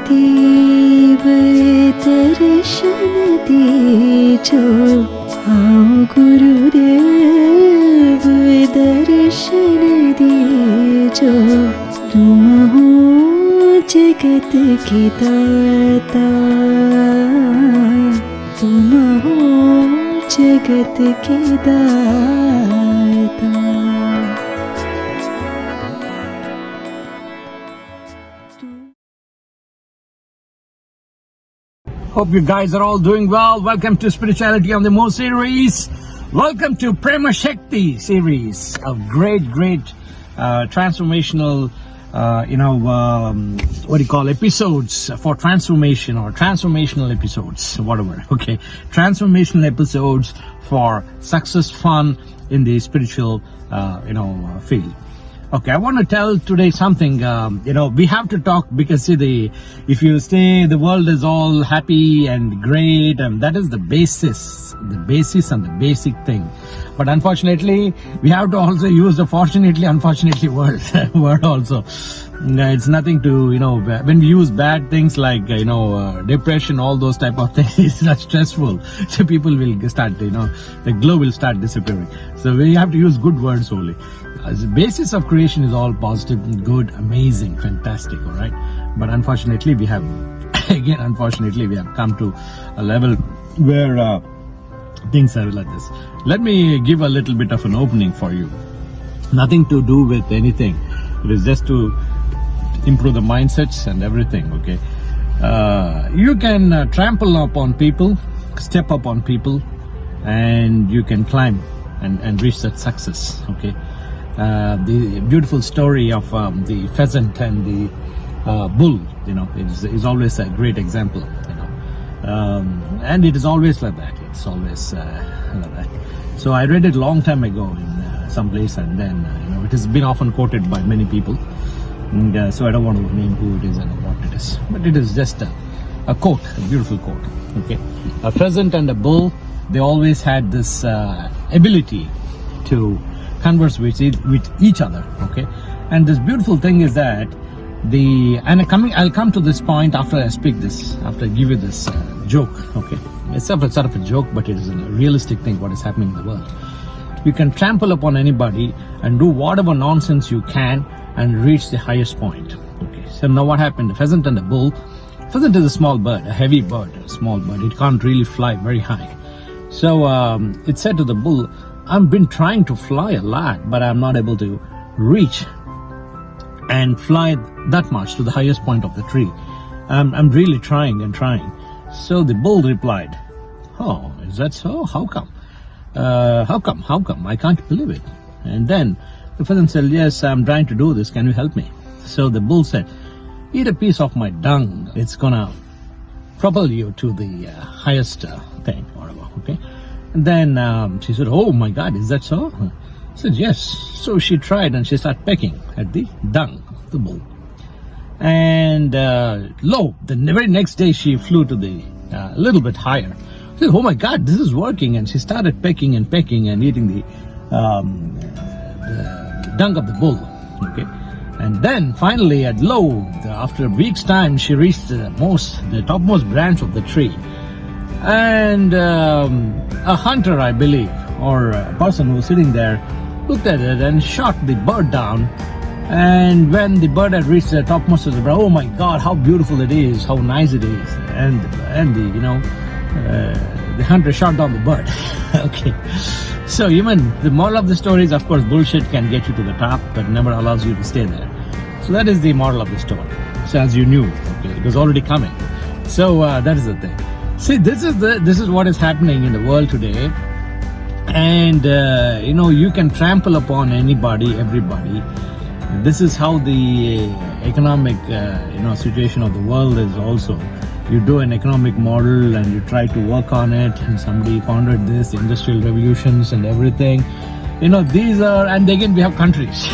गुरुदेव दर्शन दीजो, आओ गुरुदेव दर्शन दीजो, तुम हो जगत के दाता, तुम हो जगत के दाता। Hope you guys are all doing well. Welcome to Spirituality on the Move series. Welcome to PREM SHAKTI series of great transformational, episodes for transformation or transformational episodes, whatever. Okay, transformational episodes for success, fun in the spiritual, field. Okay, I want to tell today something, we have to talk because if you say the world is all happy and great, and that is the basis and the basic thing. But unfortunately, we have to also use the unfortunately word also. It's nothing to, when we use bad things like, depression, all those type of things, it's not stressful. So people will start, the glow will start disappearing. So we have to use good words only. The basis of creation is all positive, good, amazing, fantastic, all right? But unfortunately, we have come to a level where things are like this. Let me give a little bit of an opening for you. Nothing to do with anything. It is just to improve the mindsets and everything, okay? You can trample upon people, step upon people, and you can climb and reach that success, okay? The beautiful story of the pheasant and the bull, is always a great example, and it is always like that. It's always like that. So I read it a long time ago in some place, and then it has been often quoted by many people. And, so I don't want to name who it is and what it is, but it is just a quote, a beautiful quote. Okay, a pheasant and a bull, they always had this ability to converse with each other, okay? And this beautiful thing is that I'll come to this point after I speak this, after I give you this joke, okay? It's sort of a joke, but it is a realistic thing what is happening in the world. You can trample upon anybody and do whatever nonsense you can and reach the highest point, okay? So now what happened? The pheasant and the bull. Pheasant is a small bird, a heavy bird, a small bird. It can't really fly very high. So it said to the bull, I've been trying to fly a lot, but I'm not able to reach and fly that much to the highest point of the tree. I'm really trying and trying. So the bull replied, oh, is that so? How come? How come? I can't believe it. And then the pheasant said, yes, I'm trying to do this. Can you help me? So the bull said, eat a piece of my dung. It's gonna propel you to the highest thing, whatever, okay? And then she said, oh my God, is that so? I said, yes. So she tried and she started pecking at the dung of the bull. And the very next day she flew to the little bit higher. She said, oh my God, this is working. And she started pecking and eating the dung of the bull, okay? And then finally after a week's time, she reached the topmost branch of the tree. And a hunter, I believe, or a person who was sitting there, looked at it and shot the bird down. And when the bird had reached the topmost of the branch, oh my God, how beautiful it is, how nice it is. And the hunter shot down the bird. Okay. So even the moral of the story is, of course, bullshit can get you to the top, but never allows you to stay there. So that is the moral of the story. So as you knew, okay, it was already coming. So that is the thing. See, this is what is happening in the world today, and you can trample upon anybody, everybody. This is how the economic situation of the world is also. You do an economic model and you try to work on it, and somebody founded this industrial revolutions and everything. These are, and again we have countries.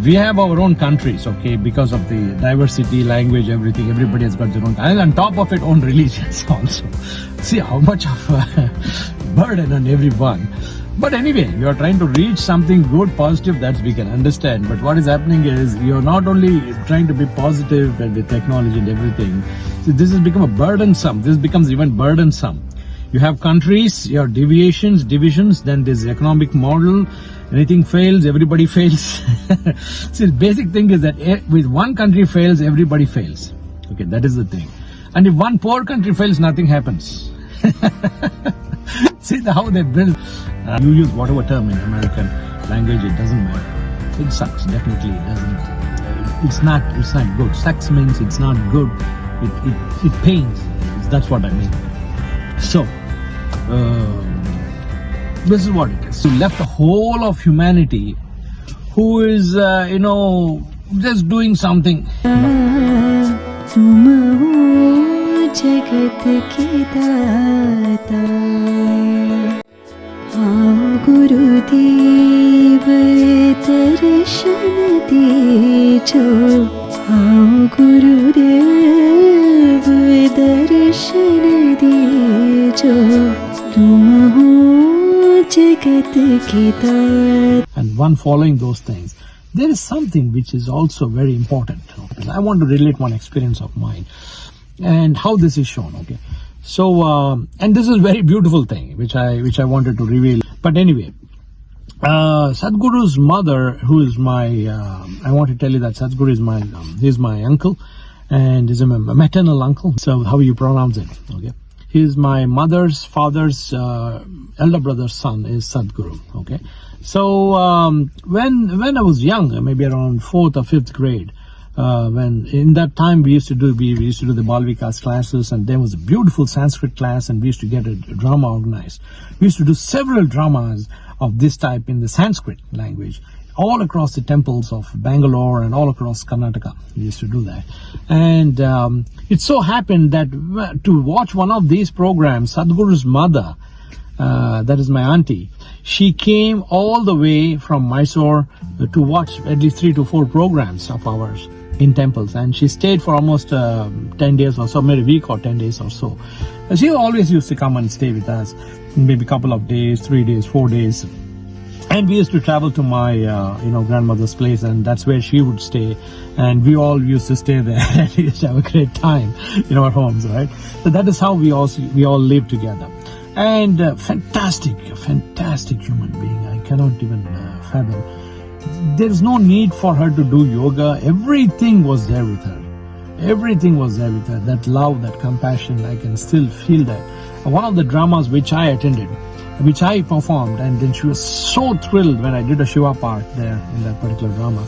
We have our own countries, okay, because of the diversity, language, everything. Everybody has got their own, and on top of it, own religions also. See how much of a burden on everyone. But anyway, you are trying to reach something good, positive, that we can understand. But what is happening is you're not only trying to be positive and with technology and everything. So this has become a burdensome. This becomes even burdensome. You have countries, you have divisions, then this economic model. Anything fails, everybody fails. See, the basic thing is that with one country fails, everybody fails. Okay, that is the thing. And if one poor country fails, nothing happens. See how they build. You use whatever term in American language, it doesn't matter. It sucks, definitely it doesn't. It's not good. Sucks means it's not good. It pains. That's what I mean. So, this is what it is. So left the whole of humanity who is, just doing something. तुम हो जगत के दाता, आओ गुरुदेव दर्शन दीजो, आओ गुरुदेव दर्शन दीजो, तुम हो जगत के दाता. And one following those things, there is something which is also very important. I want to relate one experience of mine and how this is shown. Okay, so and this is a very beautiful thing which I wanted to reveal. But anyway, Sadhguru's mother, who is my, I want to tell you that Sadhguru is my, he's my uncle, and is a maternal uncle. So how you pronounce it? Okay, he is my mother's father's elder brother's son is Sadhguru. Okay. So when I was young, maybe around 4th or 5th grade, when in that time we used to do the Balvikas classes, and there was a beautiful Sanskrit class, and we used to get a drama organized. We used to do several dramas of this type in the Sanskrit language, all across the temples of Bangalore and all across Karnataka. We used to do that, and it so happened that to watch one of these programs, Sadhguru's mother, that is my auntie, she came all the way from Mysore to watch at least 3 to 4 programs of ours in temples, and she stayed for almost 10 days or so, maybe a week or 10 days or so. She always used to come and stay with us, maybe a couple of days, 3 days, 4 days, and we used to travel to my grandmother's place, and that's where she would stay, and we all used to stay there and we used to have a great time in our homes, right? So that is how we all lived together. And fantastic human being. I cannot even fathom. There is no need for her to do yoga. Everything was there with her. Everything was there with her. That love, that compassion, I can still feel that. One of the dramas which I attended, which I performed, and then she was so thrilled when I did a Shiva part there in that particular drama.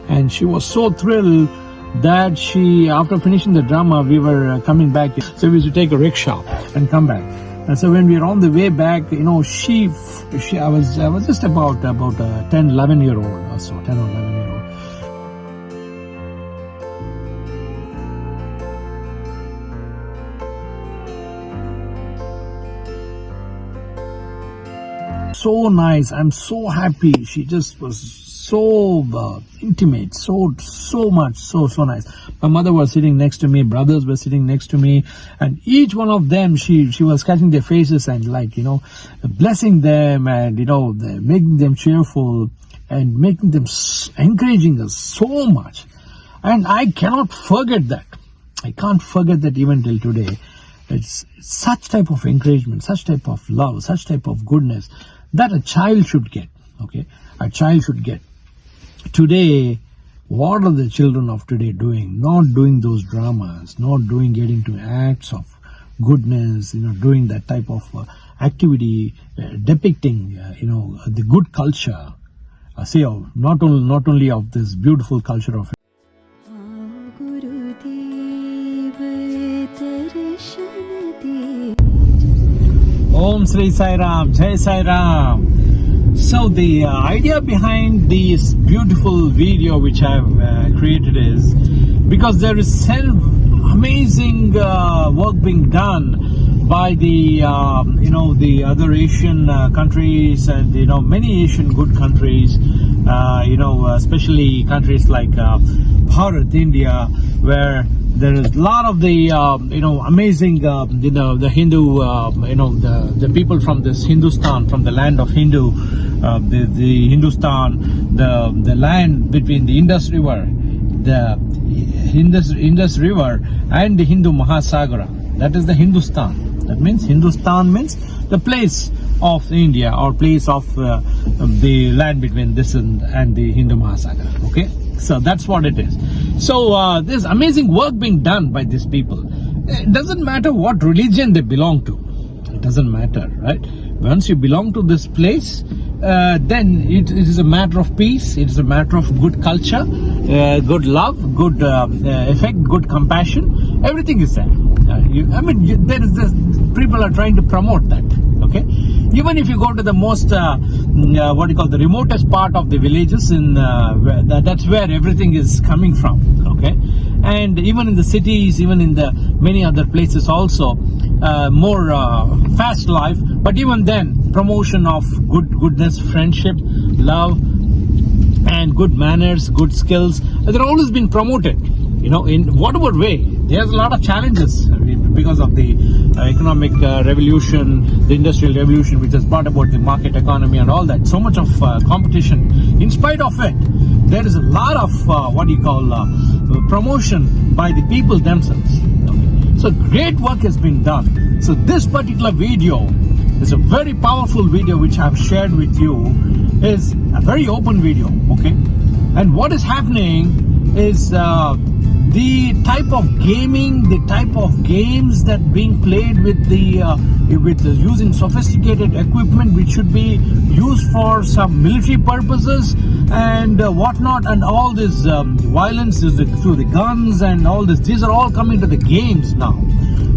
And she was so thrilled that she, after finishing the drama, we were coming back. So we used to take a rickshaw and come back. And so when we were on the way back, I was just about a 10, 11-year-old or so, 10 or 11-year-old. So nice. I'm so happy. She just was so intimate, so much, so nice. My mother was sitting next to me, brothers were sitting next to me, and each one of them, she was catching their faces and blessing them, and making them cheerful and making them encouraging us so much. And I cannot forget that. I can't forget that even till today. It's such type of encouragement, such type of love, such type of goodness that a child should get. Okay, a child should get. Today, what are the children of today doing? Not doing those dramas, not getting to acts of goodness, doing that type of activity, depicting, the good culture. Not only of this beautiful culture of Om Sri Sai Ram, Jai Sai Ram. So the idea behind this beautiful video which I've created is because there is amazing work being done by the the other Asian countries and many Asian good countries especially countries like Bharat, India, where there is a lot of the amazing the Hindu the people from this Hindustan, from the land of Hindu, the Hindustan, the land between the Indus River, the Indus River and the Hindu Mahasagara. That is the Hindustan. That means Hindustan means the place of India, or place of the land between this and the Hindu Mahasagara. Okay, so that's what it is. So there's amazing work being done by these people. It doesn't matter what religion they belong to. It doesn't matter, right? Once you belong to this place, then it is a matter of peace. It is a matter of good culture, good love, good effect, good compassion. Everything is there. There is this. People are trying to promote that. Okay, even if you go to the most the remotest part of the villages, that's where everything is coming from. Okay, and even in the cities, even in the many other places also, more fast life. But even then, promotion of goodness, friendship, love, and good manners, good skills, they're always been promoted. In whatever way. There's a lot of challenges because of the economic revolution, the industrial revolution, which has brought about the market economy and all that. So much of competition. In spite of it, there is a lot of promotion by the people themselves. Okay. So great work has been done. So this particular video is a very powerful video which I've shared with you. Is a very open video. Okay, and what is happening is the type of gaming, the type of games that being played with using sophisticated equipment, which should be used for some military purposes and whatnot, and all this violence through the guns and all this. These are all coming to the games now.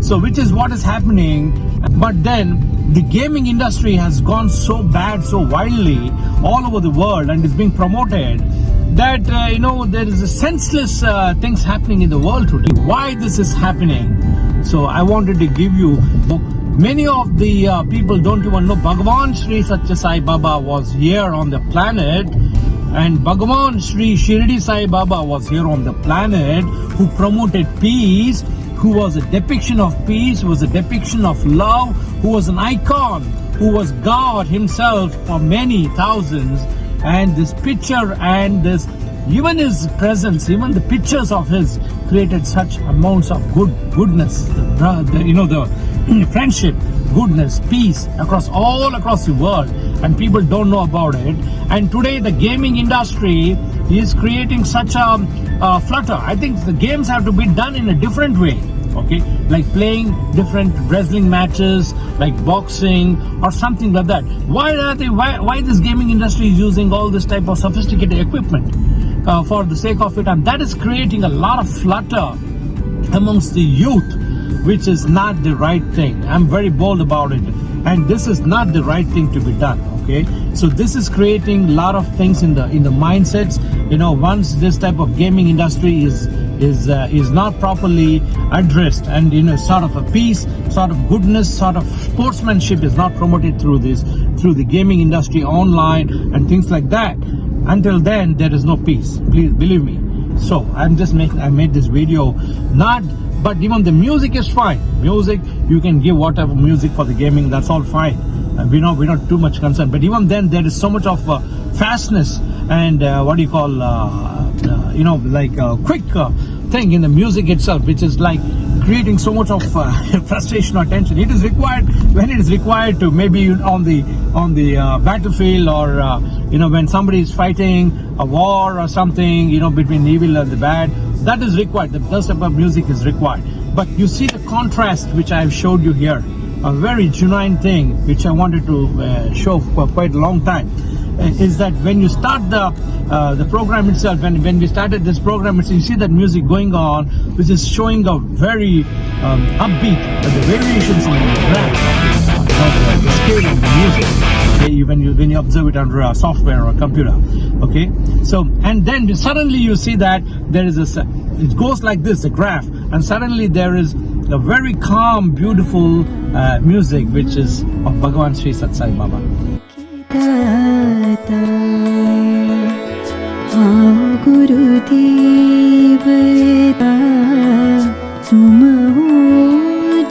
So which is what is happening. But then the gaming industry has gone so bad, so wildly all over the world, and is being promoted that there is a senseless things happening in the world today. Why this is happening? So I wanted to give you. Many of the people don't even know Bhagavan Sri Satya Sai Baba was here on the planet, and Bhagavan Sri Shirdi Sai Baba was here on the planet, who promoted peace, who was a depiction of peace, who was a depiction of love, who was an icon, who was God himself for many thousands. And this picture and even his presence, even the pictures of his, created such amounts of goodness, the friendship, goodness, peace all across the world, and people don't know about it. And today the gaming industry is creating such a flutter. I think the games have to be done in a different way. Okay, like playing different wrestling matches, like boxing or something like that. Why this gaming industry is using all this type of sophisticated equipment for the sake of it, and that is creating a lot of flutter amongst the youth, which is not the right thing. I'm very bold about it, and this is not the right thing to be done. Okay, so this is creating a lot of things in the mindsets. Once this type of gaming industry is not properly addressed, and sort of a peace, sort of goodness, sort of sportsmanship is not promoted through the gaming industry online and things like that, until then there is no peace. Please believe me. So I made this video, but even the music is fine. Music, you can give whatever music for the gaming, that's all fine. We're not too much concerned. But even then, there is so much of fastness and quick thing in the music itself, which is like creating so much of frustration or tension. It is required when it is required to, maybe on the battlefield, or when somebody is fighting a war or something, between the evil and the bad. That is required. The type of music is required. But you see the contrast which I have showed you here, a very genuine thing which I wanted to show for quite a long time, is that when you start the program itself, when we started this program, you see that music going on, which is showing a very upbeat, the variations in the graph, the scale of the music. Okay, when you observe it under a software or a computer. Okay, so and then suddenly you see that there is it goes like this, the graph, and suddenly there is a very calm, beautiful music, which is of Bhagavan Sri Satya Sai Baba.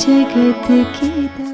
जगत के